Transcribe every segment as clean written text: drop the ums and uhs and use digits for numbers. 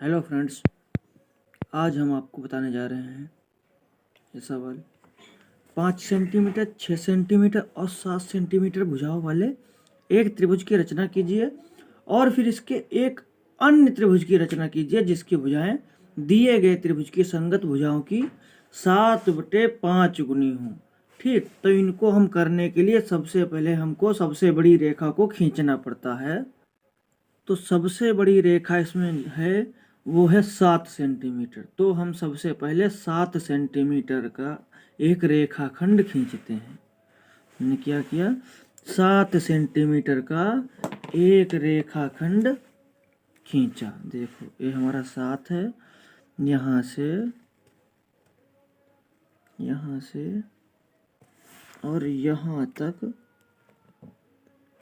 Hello friends, आज हम आपको बताने जा रहे हैं ये सवाल 5 सेंटीमीटर, 6 सेंटीमीटर और 7 सेंटीमीटर भुजाओं वाले एक त्रिभुज की रचना कीजिए और फिर इसके एक अन्य त्रिभुज की रचना कीजिए जिसकी भुजाएं दिए गए त्रिभुज की संगत भुजाओं की 7/5 गुनी हों। ठीक, तो इनको हम करने के लिए सबसे पहले हमको सबसे बड़ी रेखा को खींचना पड़ता है। तो सबसे बड़ी रेखा इसमें है वो है 7 सेंटीमीटर। तो हम सबसे पहले 7 सेंटीमीटर का एक रेखाखंड खींचते हैं। हमने क्या किया, 7 सेंटीमीटर का एक रेखाखंड खींचा। देखो ये हमारा 7 है, यहाँ से और यहाँ तक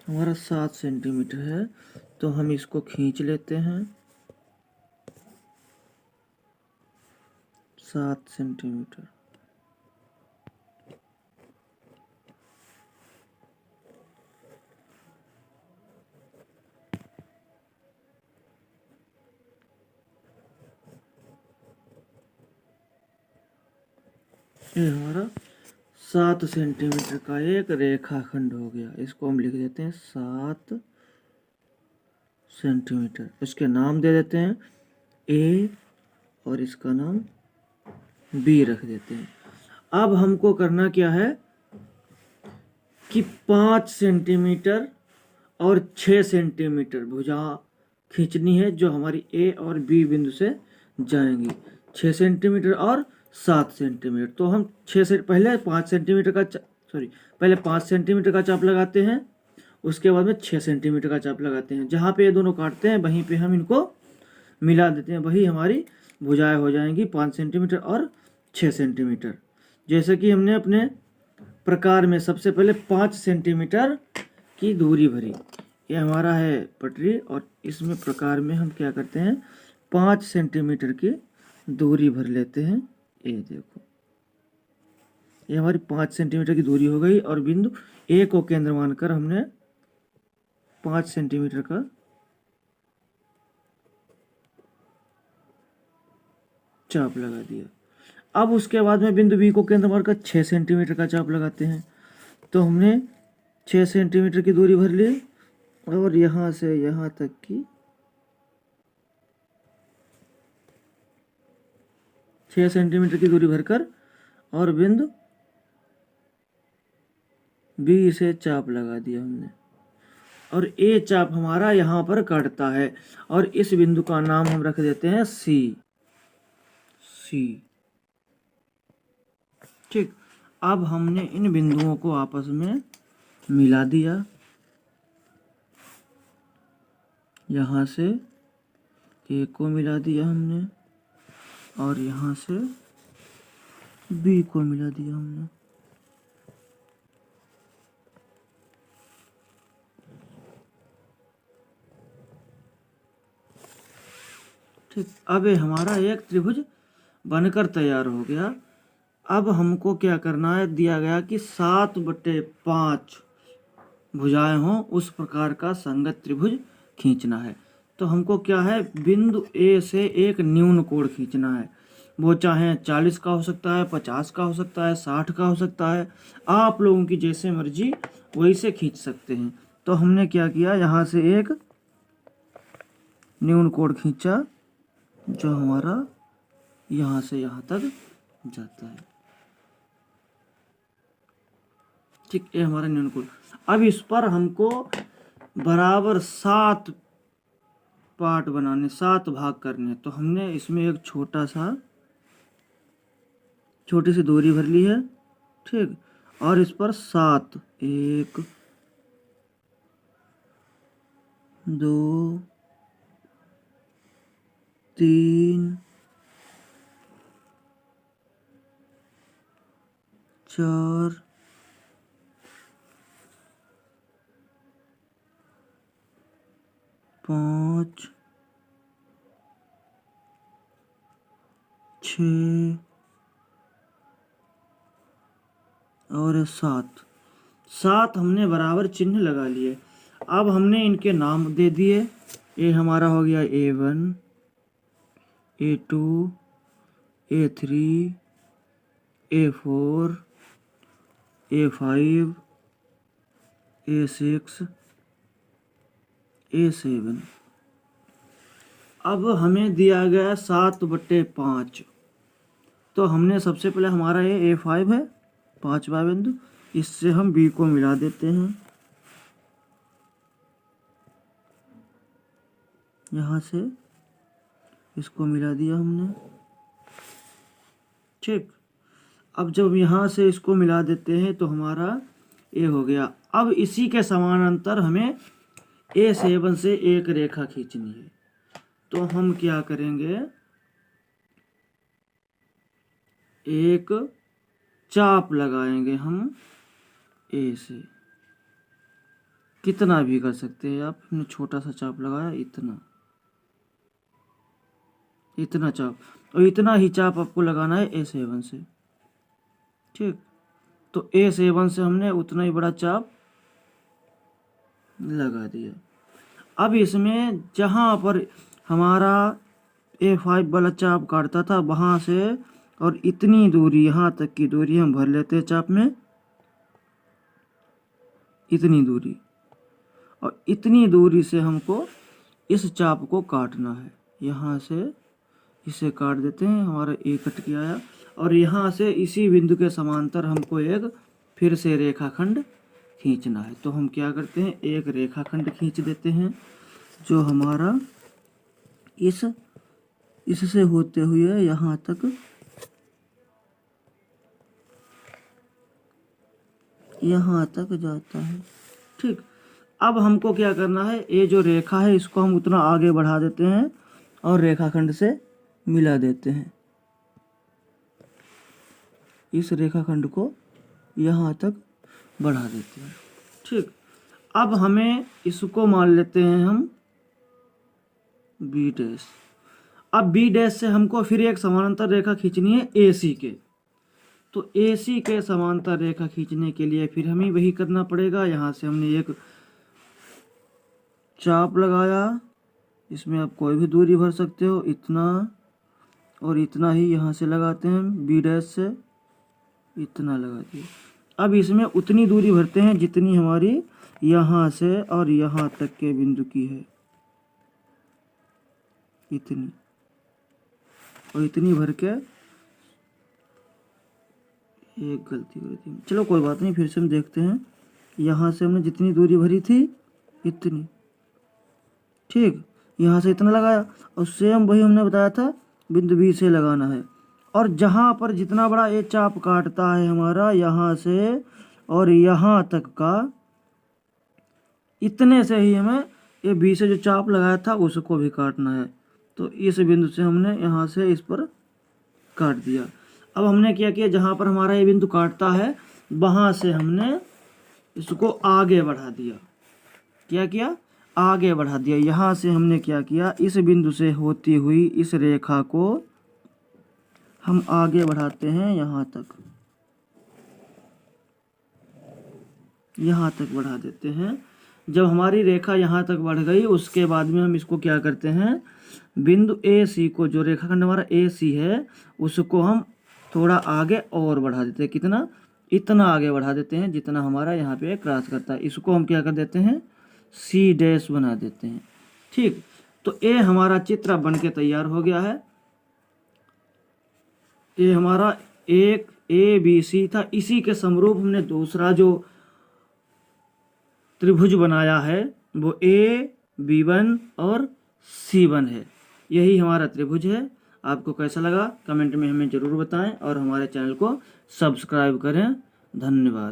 हमारा 7 सेंटीमीटर है। तो हम इसको खींच लेते हैं 7 सेंटीमीटर। ये हमारा 7 सेंटीमीटर का एक रेखाखंड हो गया। इसको हम लिख देते हैं 7 सेंटीमीटर। इसके नाम दे देते हैं ए और इसका नाम बी रख देते हैं। अब हमको करना क्या है कि 5 सेंटीमीटर और 6 सेंटीमीटर भुजा खींचनी है जो हमारी ए और बी बिंदु से जाएंगी। 6 सेंटीमीटर और 7 सेंटीमीटर। तो हम 6 से पहले 5 सेंटीमीटर का पहले 5 सेंटीमीटर का चाप लगाते हैं, उसके बाद में 6 सेंटीमीटर का चाप लगाते हैं। जहाँ पे ये दोनों काटते हैं वहीं पे हम इनको मिला देते हैं, वही हमारी भुजाएं हो जाएंगी 5 सेंटीमीटर और 6 सेंटीमीटर। जैसे कि हमने अपने प्रकार में सबसे पहले 5 सेंटीमीटर की दूरी भरी। ये हमारा है पटरी और इसमें प्रकार में हम क्या करते हैं 5 सेंटीमीटर की दूरी भर लेते हैं। ये देखो ये हमारी 5 सेंटीमीटर की दूरी हो गई और बिंदु ए को केंद्र मानकर हमने 5 सेंटीमीटर का चाप लगा दिया। अब उसके बाद में बिंदु बी को केंद्र मानकर 6 सेंटीमीटर का चाप लगाते हैं। तो हमने 6 सेंटीमीटर की दूरी भर ली और यहाँ से यहाँ तक की 6 सेंटीमीटर की दूरी भरकर और बिंदु बी से चाप लगा दिया हमने। और ए चाप हमारा यहाँ पर काटता है और इस बिंदु का नाम हम रख देते हैं सी। ठीक, अब हमने इन बिंदुओं को आपस में मिला दिया। यहाँ से ए को मिला दिया हमने और यहाँ से बी को मिला दिया हमने। ठीक, अब ये हमारा एक त्रिभुज बनकर तैयार हो गया। अब हमको क्या करना है, दिया गया कि 7/5 भुजाएं हों उस प्रकार का संगत त्रिभुज खींचना है। तो हमको क्या है, बिंदु ए से एक न्यून कोण खींचना है। वो चाहे 40 का हो सकता है, 50 का हो सकता है, 60 का हो सकता है। आप लोगों की जैसे मर्जी वैसे खींच सकते हैं। तो हमने क्या किया, यहाँ से एक न्यून कोण खींचा जो हमारा यहाँ से यहाँ तक जाता है। ठीक, ये हमारा न्यून कोण। अब इस पर हमको बराबर 7 पार्ट बनाने, 7 भाग करने। तो हमने इसमें एक छोटी सी दूरी भर ली है। ठीक, और इस पर 7, 1 2 3 4 5 6 और 7 हमने बराबर चिन्ह लगा लिए। अब हमने इनके नाम दे दिए। ये हमारा हो गया A1, A2, A3, A4, A5, A6, A7। अब हमें दिया गया 7/5। तो हमने सबसे पहले हमारा ये A5 है, 5वां बिंदु, इससे हम B को मिला देते हैं। यहाँ से इसको मिला दिया हमने, ठीक। अब जब यहाँ से इसको मिला देते हैं तो हमारा ए हो गया। अब इसी के समानांतर हमें A7 से एक रेखा खींचनी है। तो हम क्या करेंगे, एक चाप लगाएंगे हम ए से। कितना भी कर सकते हैं आप, हमने छोटा सा चाप लगाया, इतना चाप, और इतना ही चाप आपको लगाना है A7 से, ठीक। तो A7 से हमने उतना ही बड़ा चाप लगा दिया। अब इसमें जहाँ पर हमारा A5 वाला चाप काटता था वहाँ से और इतनी दूरी, यहाँ तक की दूरी हम भर लेते हैं चाप में, इतनी दूरी, और इतनी दूरी से हमको इस चाप को काटना है। यहाँ से इसे काट देते हैं, हमारा ए कट के आया। और यहाँ से इसी बिंदु के समांतर हमको एक फिर से रेखाखंड खींचना है। तो हम क्या करते हैं, एक रेखाखंड खींच देते हैं जो हमारा इससे होते हुए यहाँ तक, जाता है, ठीक। अब हमको क्या करना है, ये जो रेखा है इसको हम उतना आगे बढ़ा देते हैं और रेखाखंड से मिला देते हैं। इस रेखाखंड को यहाँ तक बढ़ा देते हैं, ठीक। अब हमें इसको मान लेते हैं हम B'। अब B' से हमको फिर एक समानांतर रेखा खींचनी है AC के। तो AC के समांतर रेखा खींचने के लिए फिर हमें वही करना पड़ेगा। यहाँ से हमने एक चाप लगाया, इसमें आप कोई भी दूरी भर सकते हो, इतना और इतना ही यहाँ से लगाते हैं, B' से इतना लगा दिए। अब इसमें उतनी दूरी भरते हैं जितनी हमारी यहाँ से और यहाँ तक के बिंदु की है, इतनी, और इतनी भर के, एक गलती कर दी, चलो कोई बात नहीं, फिर से हम देखते हैं। यहाँ से हमने जितनी दूरी भरी थी इतनी, ठीक, यहाँ से इतना लगाया, और सेम वही हमने बताया था बिंदु B से लगाना है। और जहाँ पर जितना बड़ा ये चाप काटता है हमारा, यहाँ से और यहाँ तक का, इतने से ही हमें ये B से जो चाप लगाया था उसको भी काटना है। तो इस बिंदु से हमने यहाँ से इस पर काट दिया। अब हमने क्या किया, जहाँ पर हमारा ये बिंदु काटता है वहाँ से हमने इसको आगे बढ़ा दिया। क्या किया, आगे बढ़ा दिया। यहाँ से हमने क्या किया, इस बिंदु से होती हुई इस रेखा को हम आगे बढ़ाते हैं, यहाँ तक बढ़ा देते हैं। जब हमारी रेखा यहाँ तक बढ़ गई उसके बाद में हम इसको क्या करते हैं, बिंदु AC को, जो रेखाखंड हमारा AC है उसको हम थोड़ा आगे और बढ़ा देते हैं। कितना, इतना आगे बढ़ा देते हैं जितना हमारा यहाँ पे क्रॉस करता है। इसको हम क्या कर देते हैं, C' बना देते हैं, ठीक। तो ये हमारा चित्र बन के तैयार हो गया है। ये हमारा एक ABC था, इसी के समरूप हमने दूसरा जो त्रिभुज बनाया है वो AB1 और C1 है। यही हमारा त्रिभुज है। आपको कैसा लगा कमेंट में हमें ज़रूर बताएं और हमारे चैनल को सब्सक्राइब करें। धन्यवाद।